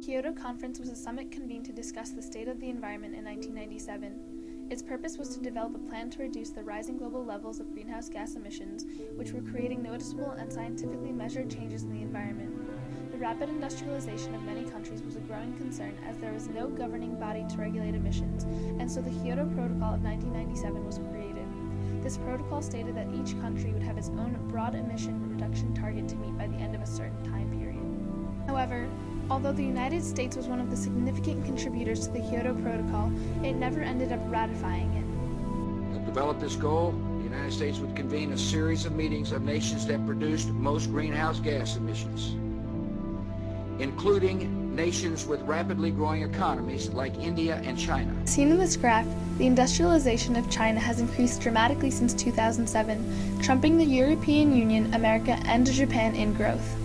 Kyoto Conference was a summit convened to discuss the state of the environment in 1997. Its purpose was to develop a plan to reduce the rising global levels of greenhouse gas emissions, which were creating noticeable and scientifically measured changes in the environment. The rapid industrialization of many countries was a growing concern as there was no governing body to regulate emissions, and so the Kyoto Protocol of 1997 was created. This protocol stated that each country would have its own broad emission reduction target to meet by the end of a certain time period. However, although the United States was one of the significant contributors to the Kyoto Protocol, it never ended up ratifying it. To develop this goal, the United States would convene a series of meetings of nations that produced most greenhouse gas emissions, including nations with rapidly growing economies like India and China. Seen in this graph, the industrialization of China has increased dramatically since 2007, trumping the European Union, America, and Japan in growth.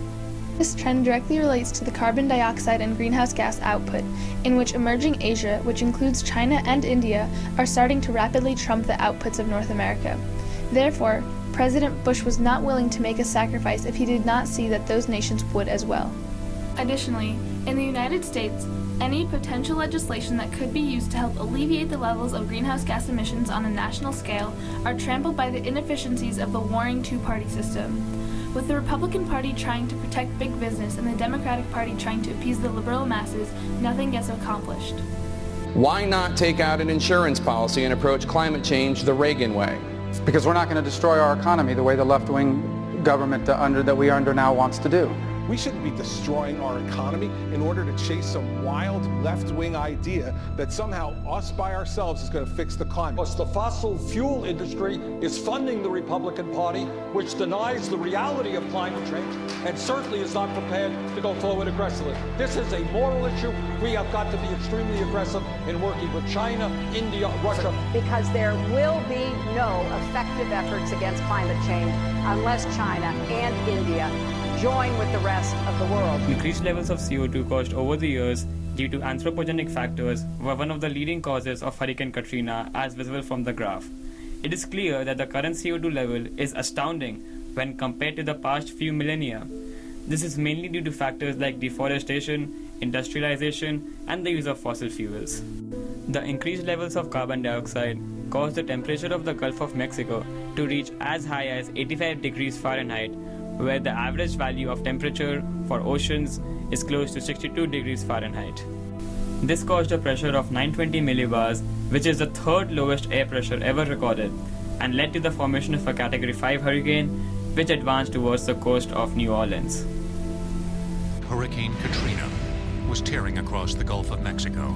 This trend directly relates to the carbon dioxide and greenhouse gas output, in which emerging Asia, which includes China and India, are starting to rapidly trump the outputs of North America. Therefore, President Bush was not willing to make a sacrifice if he did not see that those nations would as well. Additionally, in the United States, any potential legislation that could be used to help alleviate the levels of greenhouse gas emissions on a national scale are trampled by the inefficiencies of the warring two-party system. With the Republican Party trying to protect big business and the Democratic Party trying to appease the liberal masses, nothing gets accomplished. Why not take out an insurance policy and approach climate change the Reagan way? Because we're not going to destroy our economy the way the left-wing government that we are under now wants to do. We shouldn't be destroying our economy in order to chase some wild left-wing idea that somehow us by ourselves is going to fix the climate. Plus, the fossil fuel industry is funding the Republican Party, which denies the reality of climate change and certainly is not prepared to go forward aggressively. This is a moral issue. We have got to be extremely aggressive in working with China, India, Russia. Because there will be no effective efforts against climate change unless China and India join with the rest of the world. Increased levels of CO2 caused over the years due to anthropogenic factors were one of the leading causes of Hurricane Katrina, as visible from the graph. It is clear that the current CO2 level is astounding when compared to the past few millennia. This is mainly due to factors like deforestation, industrialization, and the use of fossil fuels. The increased levels of carbon dioxide caused the temperature of the Gulf of Mexico to reach as high as 85 degrees Fahrenheit, where the average value of temperature for oceans is close to 62 degrees Fahrenheit. This caused a pressure of 920 millibars, which is the third lowest air pressure ever recorded, and led to the formation of a Category 5 hurricane, which advanced towards the coast of New Orleans. Hurricane Katrina was tearing across the Gulf of Mexico.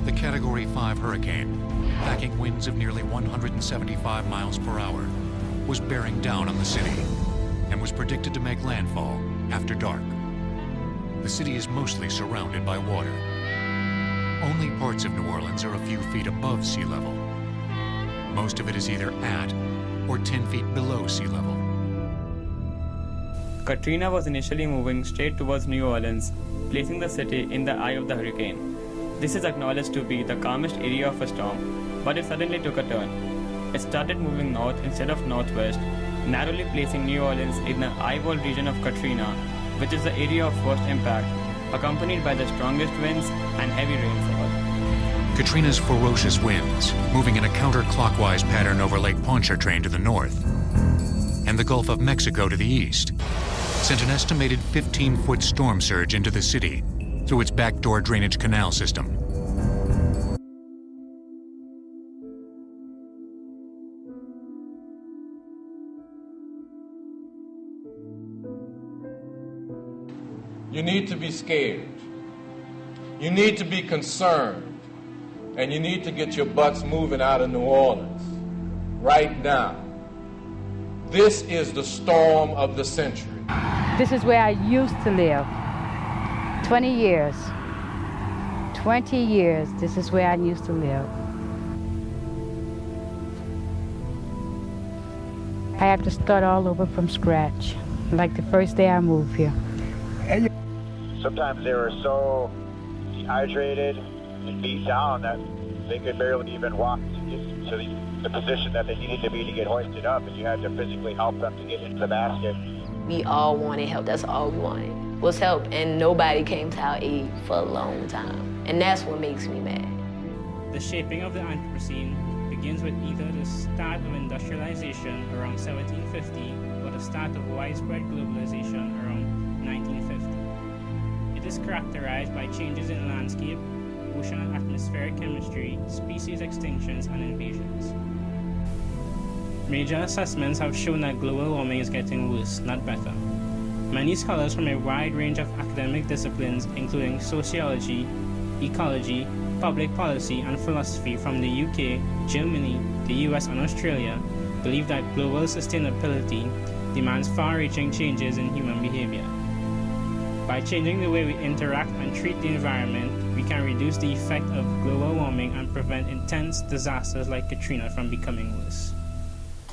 The Category 5 hurricane, packing winds of nearly 175 miles per hour, was bearing down on the city and was predicted to make landfall after dark. The city is mostly surrounded by water. Only parts of New Orleans are a few feet above sea level. Most of it is either at or 10 feet below sea level. Katrina was initially moving straight towards New Orleans, placing the city in the eye of the hurricane. This is acknowledged to be the calmest area of a storm, but it suddenly took a turn. It started moving north instead of northwest, narrowly placing New Orleans in the eyeball region of Katrina, which is the area of first impact, accompanied by the strongest winds and heavy rainfall. Katrina's ferocious winds, moving in a counterclockwise pattern over Lake Pontchartrain to the north and the Gulf of Mexico to the east, sent an estimated 15-foot storm surge into the city through its backdoor drainage canal system. You need to be scared. You need to be concerned. And you need to get your butts moving out of New Orleans right now. This is the storm of the century. This is where I used to live. 20 years. 20 years, this is where I used to live. I have to start all over from scratch, like the first day I moved here. Sometimes they were so dehydrated and beat down that they could barely even walk to get to the position that they needed to be to get hoisted up, and you had to physically help them to get into the basket. We all wanted help. That's all we wanted. was help, and nobody came to our aid for a long time. And that's what makes me mad. The shaping of the Anthropocene begins with either the start of industrialization around 1750 or the start of widespread globalization around 1950. It is characterized by changes in landscape, ocean and atmospheric chemistry, species extinctions, and invasions. Major assessments have shown that global warming is getting worse, not better. Many scholars from a wide range of academic disciplines, including sociology, ecology, public policy, and philosophy from the UK, Germany, the US, and Australia, believe that global sustainability demands far-reaching changes in human behavior. By changing the way we interact and treat the environment, we can reduce the effect of global warming and prevent intense disasters like Katrina from becoming worse.